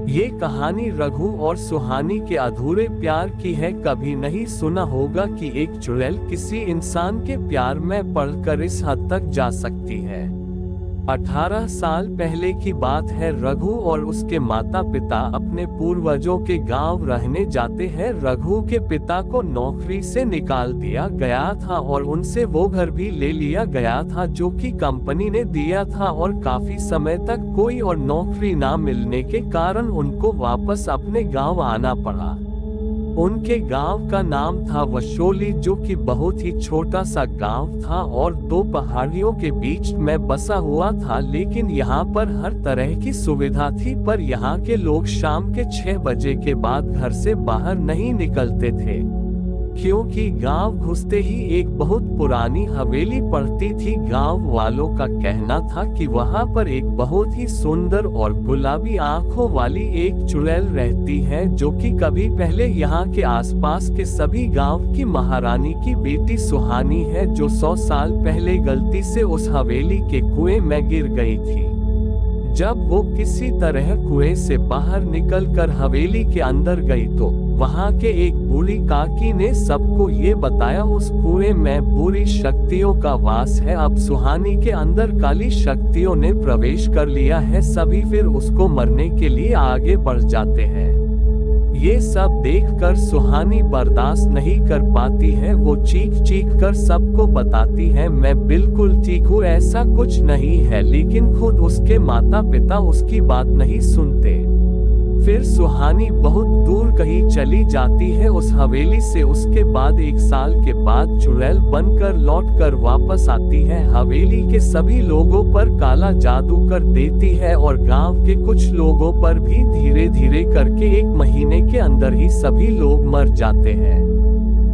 ये कहानी रघु और सुहानी के अधूरे प्यार की है। कभी नहीं सुना होगा कि एक चुड़ैल किसी इंसान के प्यार में पड़कर इस हद तक जा सकती है। 18 साल पहले की बात है। रघु और उसके माता पिता अपने पूर्वजों के गांव रहने जाते हैं। रघु के पिता को नौकरी से निकाल दिया गया था और उनसे वो घर भी ले लिया गया था जो कि कंपनी ने दिया था, और काफी समय तक कोई और नौकरी ना मिलने के कारण उनको वापस अपने गांव आना पड़ा। उनके गांव का नाम था वशोली, जो कि बहुत ही छोटा सा गांव था और 2 पहाड़ियों के बीच में बसा हुआ था। लेकिन यहाँ पर हर तरह की सुविधा थी, पर यहाँ के लोग शाम के 6 बजे के बाद घर से बाहर नहीं निकलते थे, क्योंकि गांव घुसते ही एक बहुत पुरानी हवेली पड़ती थी। गांव वालों का कहना था कि वहां पर एक बहुत ही सुंदर और गुलाबी आंखों वाली एक चुड़ैल रहती है, जो कि कभी पहले यहाँ के आसपास के सभी गांव की महारानी की बेटी सुहानी है, जो 100 साल पहले गलती से उस हवेली के कुएं में गिर गई थी। जब वो किसी तरह कुएं से बाहर निकलकर हवेली के अंदर गई तो वहां के एक बूढ़ी काकी ने सबको ये बताया उस कुएं में बुरी शक्तियों का वास है। अब सुहानी के अंदर काली शक्तियों ने प्रवेश कर लिया है। सभी फिर उसको मरने के लिए आगे बढ़ जाते हैं। ये सब देखकर सुहानी बर्दाश्त नहीं कर पाती है। वो चीख चीख कर सबको बताती है, मैं बिल्कुल ठीक हूँ, ऐसा कुछ नहीं है। लेकिन खुद उसके माता पिता उसकी बात नहीं सुनते। फिर सुहानी बहुत दूर कहीं चली जाती है उस हवेली से। उसके बाद 1 साल के बाद चुड़ैल बनकर लौटकर वापस आती है। हवेली के सभी लोगों पर काला जादू कर देती है और गांव के कुछ लोगों पर भी। धीरे धीरे करके 1 महीने के अंदर ही सभी लोग मर जाते हैं।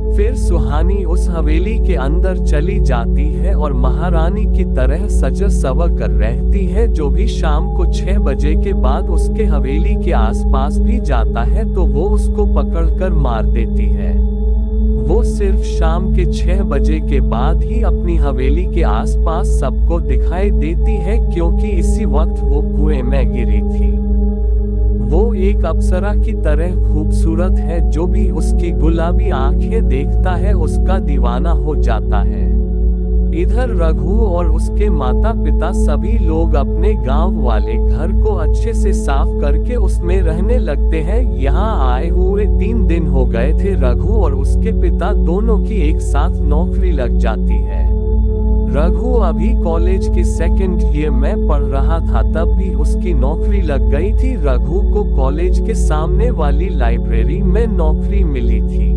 फिर सुहानी उस हवेली के अंदर चली जाती है और महारानी की तरह सज संवर कर रहती है। जो भी शाम को 6 बजे के बाद उसके हवेली के आसपास भी जाता है तो वो उसको पकड़कर मार देती है। वो सिर्फ शाम के 6 बजे के बाद ही अपनी हवेली के आसपास सबको दिखाई देती है, क्योंकि इसी वक्त वो कुएं में गिरी थी। वो एक अप्सरा की तरह खूबसूरत है। जो भी उसकी गुलाबी आंखें देखता है उसका दीवाना हो जाता है। इधर रघु और उसके माता पिता सभी लोग अपने गांव वाले घर को अच्छे से साफ करके उसमें रहने लगते हैं। यहाँ आए हुए 3 दिन हो गए थे। रघु और उसके पिता दोनों की एक साथ नौकरी लग जाती है। रघु अभी कॉलेज के 2nd ईयर में पढ़ रहा था, तब भी उसकी नौकरी लग गई थी। रघु को कॉलेज के सामने वाली लाइब्रेरी में नौकरी मिली थी।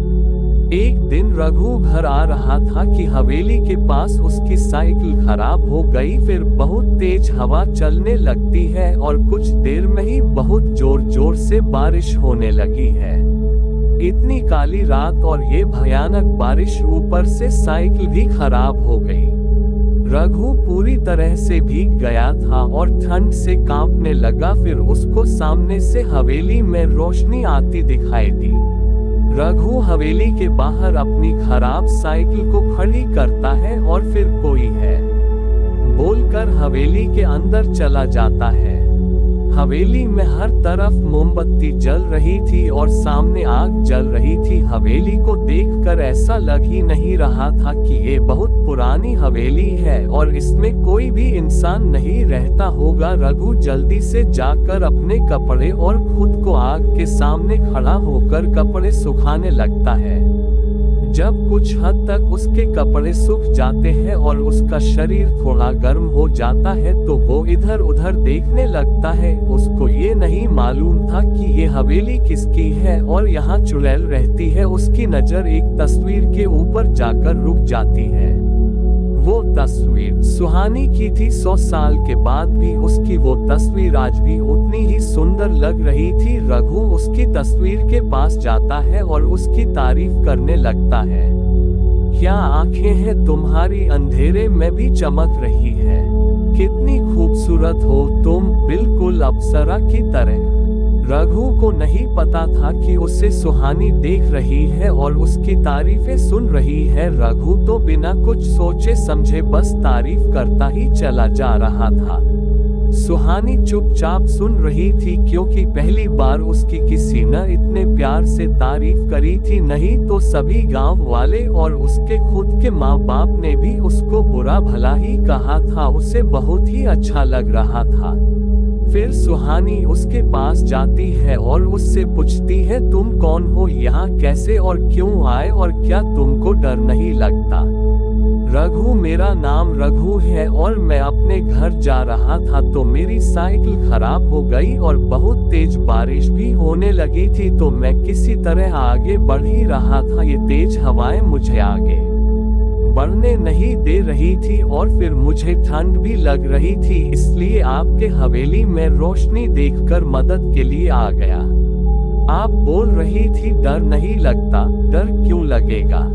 एक दिन रघु घर आ रहा था कि हवेली के पास उसकी साइकिल खराब हो गई। फिर बहुत तेज हवा चलने लगती है और कुछ देर में ही बहुत जोर जोर से बारिश होने लगी है। इतनी काली रात और ये भयानक बारिश, ऊपर से साइकिल भी खराब हो गई। रघु पूरी तरह से भीग गया था और ठंड से कांपने लगा। फिर उसको सामने से हवेली में रोशनी आती दिखाई दी। रघु हवेली के बाहर अपनी खराब साइकिल को खड़ी करता है और फिर कोई है बोलकर हवेली के अंदर चला जाता है। हवेली में हर तरफ मोमबत्ती जल रही थी और सामने आग जल रही थी। हवेली को देखकर ऐसा लग ही नहीं रहा था कि ये बहुत पुरानी हवेली है और इसमें कोई भी इंसान नहीं रहता होगा। रघु जल्दी से जाकर अपने कपड़े और खुद को आग के सामने खड़ा होकर कपड़े सुखाने लगता है। जब कुछ हद तक उसके कपड़े सूख जाते हैं और उसका शरीर थोड़ा गर्म हो जाता है तो वो इधर उधर देखने लगता है। उसको ये नहीं मालूम था कि ये हवेली किसकी है और यहाँ चुड़ैल रहती है। उसकी नजर एक तस्वीर के ऊपर जाकर रुक जाती है। वो तस्वीर सुहानी की थी। 100 साल के बाद भी उसकी वो तस्वीर आज भी उतनी ही सुंदर लग रही थी। रघु उसकी तस्वीर के पास जाता है और उसकी तारीफ करने लगता है। क्या आंखें हैं तुम्हारी, अंधेरे में भी चमक रही है। कितनी खूबसूरत हो तुम, बिल्कुल अप्सरा की तरह। रघु को नहीं पता था कि उसे सुहानी देख रही है और उसकी तारीफें सुन रही है। रघु तो बिना कुछ सोचे समझे बस तारीफ करता ही चला जा रहा था। सुहानी चुपचाप सुन रही थी, क्योंकि पहली बार उसकी किसी ने इतने प्यार से तारीफ करी थी। नहीं तो सभी गांव वाले और उसके खुद के माँ बाप ने भी उसको बुरा भला ही कहा था। उसे बहुत ही अच्छा लग रहा था। फिर सुहानी उसके पास जाती है और उससे पूछती है, तुम कौन हो, यहाँ कैसे और क्यों आए, और क्या तुमको डर नहीं लगता? रघु, मेरा नाम रघु है और मैं अपने घर जा रहा था तो मेरी साइकिल खराब हो गई और बहुत तेज बारिश भी होने लगी थी, तो मैं किसी तरह आगे बढ़ ही रहा था। ये तेज हवाएं मुझे आगे बढ़ने नहीं दे रही थी और फिर मुझे ठंड भी लग रही थी, इसलिए आपके हवेली में रोशनी देखकर मदद के लिए आ गया। आप बोल रही थी डर नहीं लगता, डर क्यों लगेगा?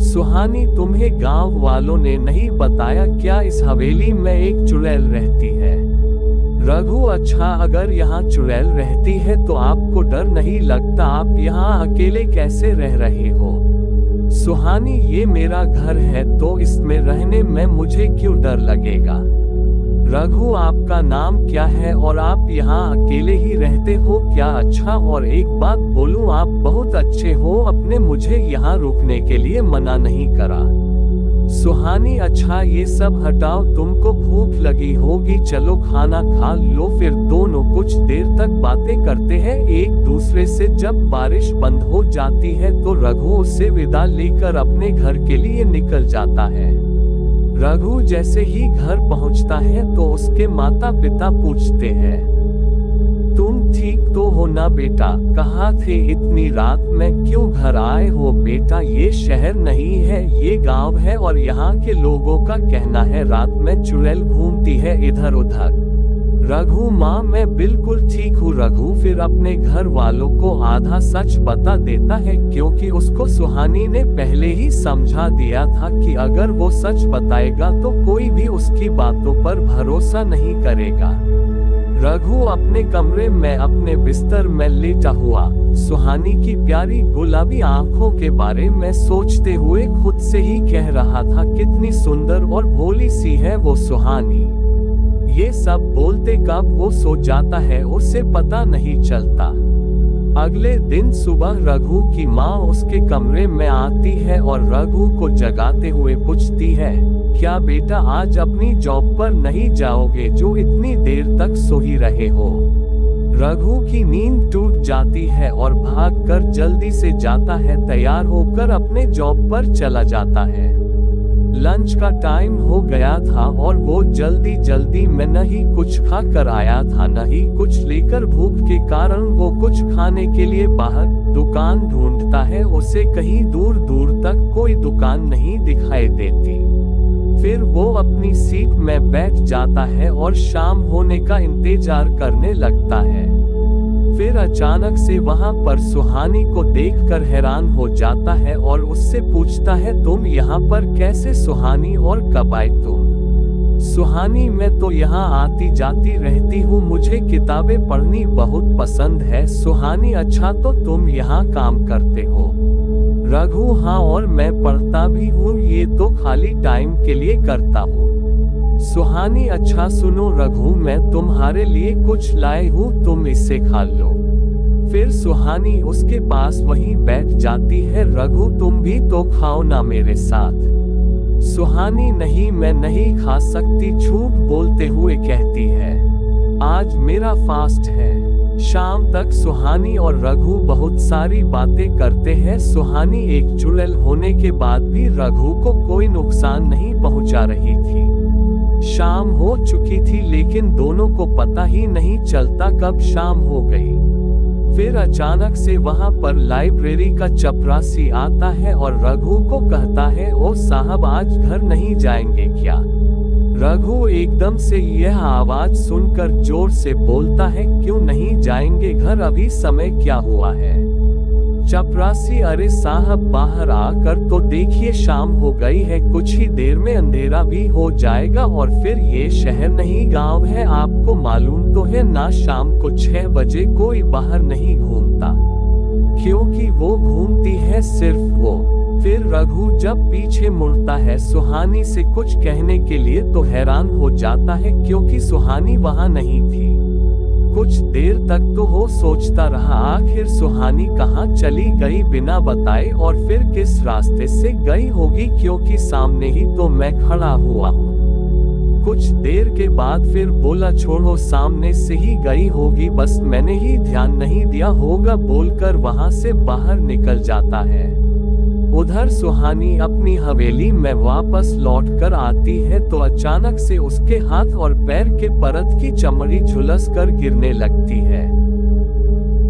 सुहानी, तुम्हें गांव वालों ने नहीं बताया क्या इस हवेली में एक चुड़ैल रहती है? रघु, अच्छा, अगर यहाँ चुड़ैल रहती है तो आपको डर नहीं लगता? आप यहाँ अकेले कैसे रह रहे हो? सुहानी, ये मेरा घर है तो इसमें रहने में मुझे क्यों डर लगेगा? रघु, आपका नाम क्या है और आप यहाँ अकेले ही रहते हो क्या? अच्छा, और एक बात बोलूं, आप बहुत अच्छे हो, अपने मुझे यहाँ रुकने के लिए मना नहीं करा। सुहानी, अच्छा ये सब हटाओ, तुमको भूख लगी होगी, चलो खाना खा लो। फिर दोनों कुछ देर तक बातें करते हैं एक दूसरे से। जब बारिश बंद हो जाती है तो रघु उससे विदा लेकर अपने घर के लिए निकल जाता है। रघु जैसे ही घर पहुंचता है तो उसके माता पिता पूछते हैं, तुम ठीक तो हो ना बेटा? कहाँ थे इतनी रात में, क्यों घर आए हो बेटा? ये शहर नहीं है, ये गांव है और यहाँ के लोगों का कहना है रात में चुड़ैल घूमती है इधर उधर। रघु, माँ मैं बिल्कुल ठीक हूँ। रघु फिर अपने घर वालों को आधा सच बता देता है, क्योंकि उसको सुहानी ने पहले ही समझा दिया था कि अगर वो सच बताएगा तो कोई भी उसकी बातों पर भरोसा नहीं करेगा। रघु अपने कमरे में अपने बिस्तर में लेटा हुआ सुहानी की प्यारी गुलाबी आंखों के बारे में सोचते हुए खुद से ही कह रहा था, कितनी सुंदर और भोली सी है वो सुहानी। ये सब बोलते कब वो सो जाता है उसे पता नहीं चलता। अगले दिन सुबह रघु की माँ उसके कमरे में आती है और रघु को जगाते हुए पूछती है, क्या बेटा आज अपनी जॉब पर नहीं जाओगे जो इतनी देर तक सो ही रहे हो? रघु की नींद टूट जाती है और भागकर जल्दी से जाता है, तैयार होकर अपने जॉब पर चला जाता है। लंच का टाइम हो गया था और वो जल्दी जल्दी में न ही कुछ खा कर आया था न ही कुछ लेकर। भूख के कारण वो कुछ खाने के लिए बाहर दुकान ढूंढता है, उसे कहीं दूर दूर तक कोई दुकान नहीं दिखाई देती। फिर वो अपनी सीट में बैठ जाता है और शाम होने का इंतजार करने लगता है। फिर अचानक से वहां पर सुहानी को देखकर हैरान हो जाता है और उससे पूछता है, तुम यहाँ पर कैसे सुहानी, और कब आई तुम? सुहानी, मैं तो यहाँ आती जाती रहती हूँ, मुझे किताबें पढ़नी बहुत पसंद है। सुहानी, अच्छा तो तुम यहाँ काम करते हो? रघु, हाँ और मैं पढ़ता भी हूँ, ये तो खाली टाइम के लिए करता हूँ। सुहानी, अच्छा सुनो रघु, मैं तुम्हारे लिए कुछ लाई हूँ, तुम इसे खा लो। फिर सुहानी उसके पास वहीं बैठ जाती है, रघु तुम भी तो खाओ ना मेरे साथ। सुहानी, नहीं मैं नहीं खा सकती, झूठ बोलते हुए कहती है, आज मेरा फास्ट है। शाम तक सुहानी और रघु बहुत सारी बातें करते हैं। सुहानी एक चुड़ैल होने के बाद भी रघु को कोई नुकसान नहीं पहुंचा रही थी। शाम हो चुकी थी लेकिन दोनों को पता ही नहीं चलता कब शाम हो गई। फिर अचानक से वहां पर लाइब्रेरी का चपरासी आता है और रघु को कहता है, ओ साहब आज घर नहीं जाएंगे क्या? रघु एकदम से यह आवाज सुनकर जोर से बोलता है, क्यों नहीं जाएंगे घर, अभी समय क्या हुआ है? चपरासी, अरे साहब बाहर आकर तो देखिए शाम हो गई है, कुछ ही देर में अंधेरा भी हो जाएगा और फिर ये शहर नहीं गांव है, आपको मालूम तो है ना शाम को 6 बजे कोई बाहर नहीं घूमता, क्योंकि वो घूमती है सिर्फ वो फिर रघु जब पीछे मुड़ता है सुहानी से कुछ कहने के लिए तो हैरान हो जाता है क्योंकि सुहानी वहां नहीं थी। कुछ देर तक तो वो सोचता रहा आखिर सुहानी कहाँ चली गई बिना बताए और फिर किस रास्ते से गई होगी क्योंकि सामने ही तो मैं खड़ा हुआ हूँ। कुछ देर के बाद फिर बोला छोड़ो सामने से ही गई होगी बस मैंने ही ध्यान नहीं दिया होगा बोलकर वहां से बाहर निकल जाता है। उधर सुहानी अपनी हवेली में वापस लौटकर आती है तो अचानक से उसके हाथ और पैर के परत की चमड़ी झुलस कर गिरने लगती है।